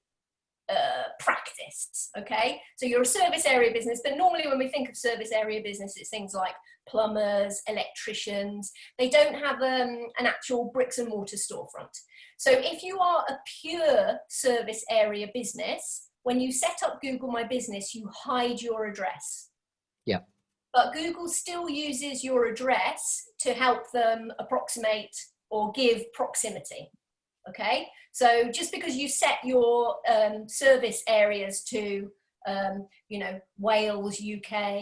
practice. exists, okay? So you're a service area business, but normally when we think of service area business, it's things like plumbers, electricians. They don't have an actual bricks and mortar storefront. So if you are a pure service area business, when you set up Google My Business, you hide your address. Yeah. But Google still uses your address to help them approximate or give proximity. Okay, so just because you set your service areas to, you know, Wales, UK,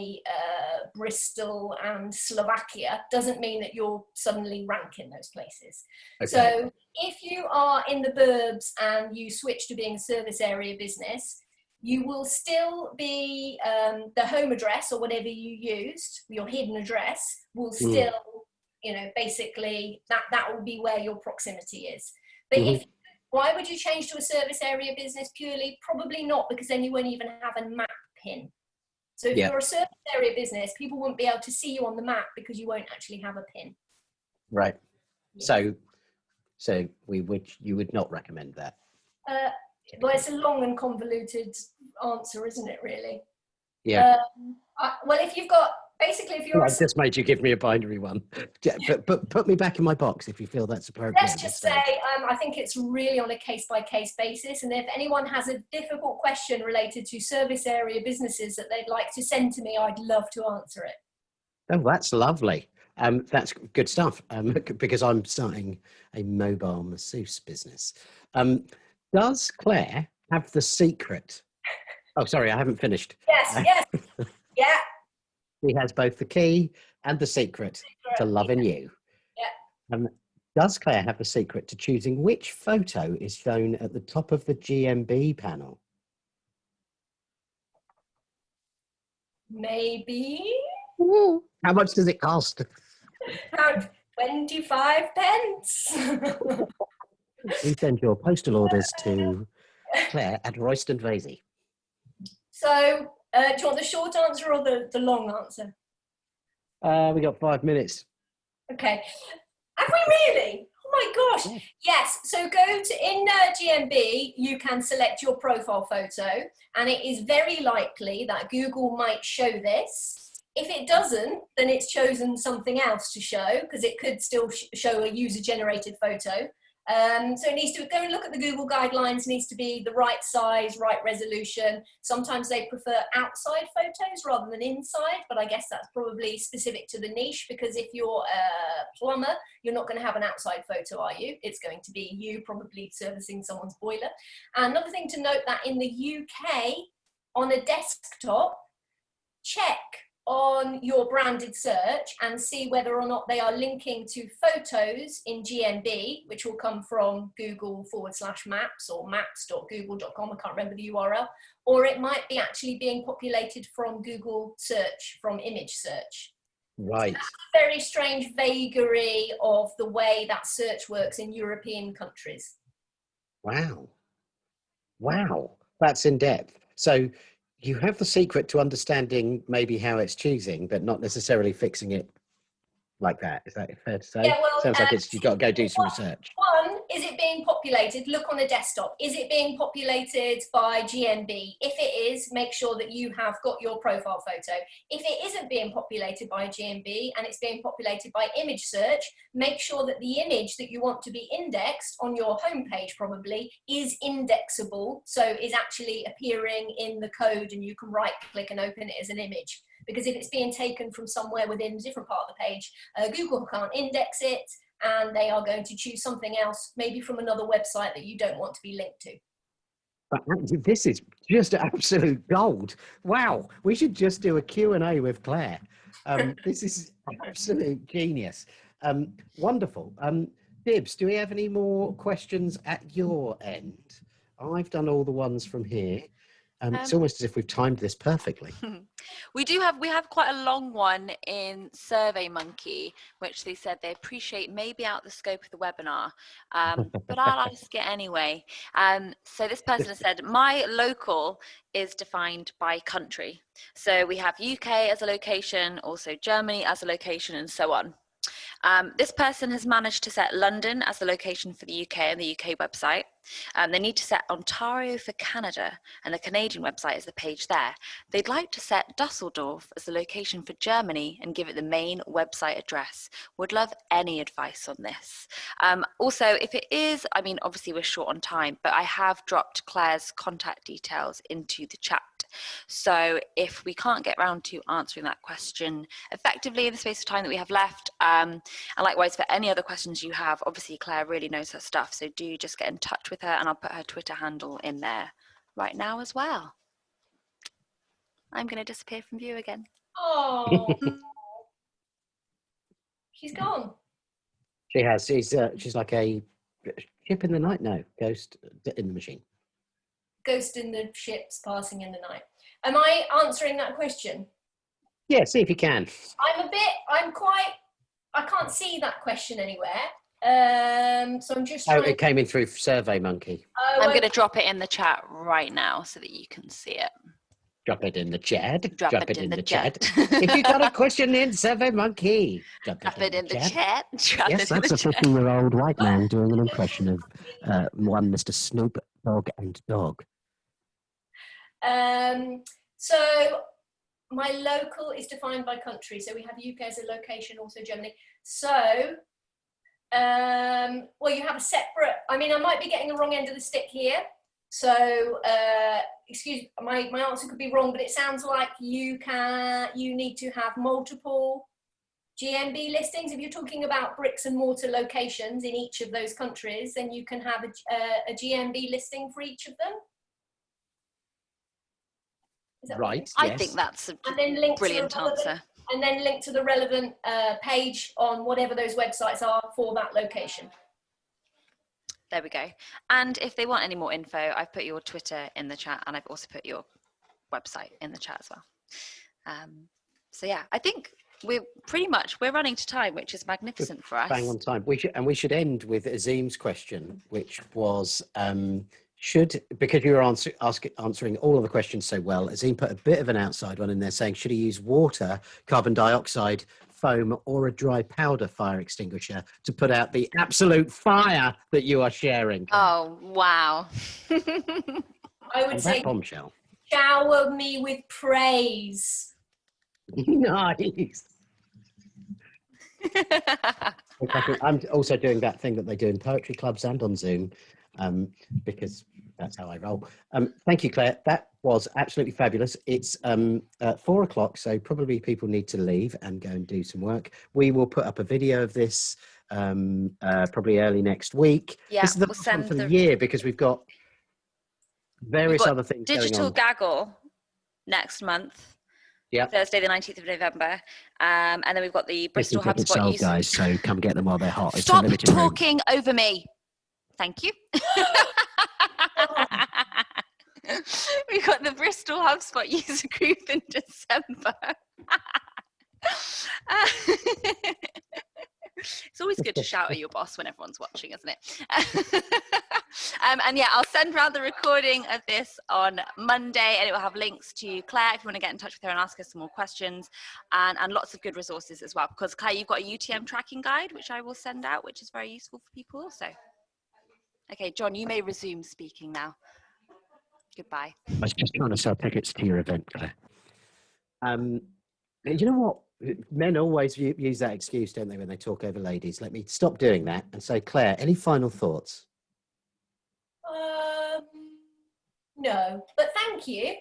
Bristol, and Slovakia, doesn't mean that you'll suddenly rank in those places. Okay. So if you are in the burbs and you switch to being a service area business, you will still be the home address or whatever you used, your hidden address, will still, you know, basically that will be where your proximity is. But why would you change to a service area business purely? Probably not, because then you won't even have a map pin. So if you're a service area business, people won't be able to see you on the map because you won't actually have a pin. Right. Yeah. So you would not recommend that? Well, it's a long and convoluted answer, isn't it, really? Yeah. Well, if you've got, basically, if you're... I've just made you give me a binary one. But put me back in my box if you feel that's appropriate. Let's just say, I think it's really on a case-by-case basis. And if anyone has a difficult question related to service area businesses that they'd like to send to me, I'd love to answer it. Oh, that's lovely. That's good stuff, because I'm starting a mobile masseuse business. Does Claire have the secret? Oh, sorry, I haven't finished. Yes. Yeah. She has both the key and the secret to loving you. Yeah. Does Claire have the secret to choosing which photo is shown at the top of the GMB panel? Maybe. Ooh. How much does it cost? About 25 pence. You send your postal orders to Claire at Royston Vasey. So, do you want the short answer or the long answer? We got 5 minutes. Okay. Have we really? Oh my gosh. Yes. So go to, in GMB, you can select your profile photo, and it is very likely that Google might show this. If it doesn't, then it's chosen something else to show, because it could still show a user-generated photo. So it needs to go and look at the Google guidelines, needs to be the right size, right resolution. Sometimes they prefer outside photos rather than inside, but I guess that's probably specific to the niche, because if you're a plumber, you're not going to have an outside photo, are you? It's going to be you probably servicing someone's boiler. And another thing to note, that in the UK, on a desktop, check on your branded search and see whether or not they are linking to photos in GMB, which will come from Google/maps or maps.google.com. I can't remember the URL, or it might be actually being populated from Google search, from image search. Right. So that's a very strange vagary of the way that search works in European countries. Wow. That's in depth. So you have the secret to understanding maybe how it's choosing, but not necessarily fixing it like that. Is that fair to say? Yeah, well, sounds like you've got to go do some research. One, is it being populated? Look on a desktop. Is it being populated by GMB? If it is, make sure that you have got your profile photo. If it isn't being populated by GMB and it's being populated by image search, make sure that the image that you want to be indexed on your homepage probably is indexable, so is actually appearing in the code and you can right click and open it as an image. Because if it's being taken from somewhere within a different part of the page, Google can't index it, and they are going to choose something else, maybe from another website that you don't want to be linked to. This is just absolute gold. Wow, we should just do a Q&A with Claire. This is absolute genius. Wonderful. Dibs, do we have any more questions at your end? I've done all the ones from here. It's almost as if we've timed this perfectly. We have quite a long one in SurveyMonkey, which they said they appreciate maybe out the scope of the webinar, but I'll ask it anyway. So this person has said, my local is defined by country. So we have UK as a location, also Germany as a location, and so on. This person has managed to set London as the location for the UK and the UK website. They need to set Ontario for Canada, and the Canadian website is the page there. They'd like to set Dusseldorf as the location for Germany and give it the main website address. Would love any advice on this. Also, if it is, I mean, obviously we're short on time, but I have dropped Claire's contact details into the chat. So if we can't get around to answering that question effectively in the space of time that we have left, and likewise for any other questions you have, obviously Claire really knows her stuff, so do just get in touch with her, and I'll put her Twitter handle in there right now as well. I'm going to disappear from view again. Oh, she's gone. She has. She's like a ship in the night now, ghost in the machine. Ghost in the ships passing in the night. Am I answering that question? Yeah, see if you can. I can't see that question anywhere. So I'm just Oh, it came in through SurveyMonkey. Oh, I'm going to drop it in the chat right now so that you can see it. Drop it in the chat. Drop it in the chat. If you got a question in SurveyMonkey, drop it in the chat. Drop yes, it in that's the a chat. 50-year-old white man doing an impression of one Mr. Snoop Dogg and Dog. So my local is defined by country. So we have UK as a location, also Germany. So, well, you have a separate, I mean, I might be getting the wrong end of the stick here. So, excuse my answer could be wrong, but it sounds like you need to have multiple GMB listings. If you're talking about bricks and mortar locations in each of those countries, then you can have a GMB listing for each of them. Right. I yes. think that's a and then link brilliant answer. And then link to the relevant page on whatever those websites are for that location. There we go. And if they want any more info, I've put your Twitter in the chat, and I've also put your website in the chat as well. So yeah, I think we're running to time, which is magnificent for us. Bang on time. We should end with Azim's question, which was because you were answering all of the questions so well, Azim put a bit of an outside one in there saying, should he use water, carbon dioxide, foam, or a dry powder fire extinguisher to put out the absolute fire that you are sharing? Oh, wow. I would say bombshell. Shower me with praise. Nice. I'm also doing that thing that they do in poetry clubs and on Zoom, because that's how I roll. Thank you, Claire. That was absolutely fabulous. It's 4 o'clock, so probably people need to leave and go and do some work. We will put up a video of this probably early next week. Yeah, this is the last one for the year because we've got various other things going on. Digital Gaggle next month. Yeah. Thursday, the 19th of November. And then we've got the Bristol HubSpot sold, guys, so come get them while they're hot. Stop talking over me. Thank you. We've got the Bristol HubSpot user group in December. It's always good to shout at your boss when everyone's watching, isn't it? And yeah, I'll send around the recording of this on Monday, and it will have links to Claire if you want to get in touch with her and ask her some more questions, and lots of good resources as well, because Claire, you've got a UTM tracking guide which I will send out, which is very useful for people also. Okay, John, you may resume speaking now. Goodbye. I was just trying to sell tickets to your event, Claire. You know what? Men always use that excuse, don't they, when they talk over ladies? Let me stop doing that and say, Claire, any final thoughts? No, but thank you.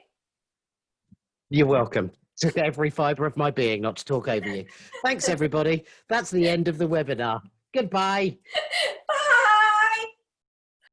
You're welcome. Took every fibre of my being not to talk over you. Thanks, everybody. That's the end of the webinar. Goodbye.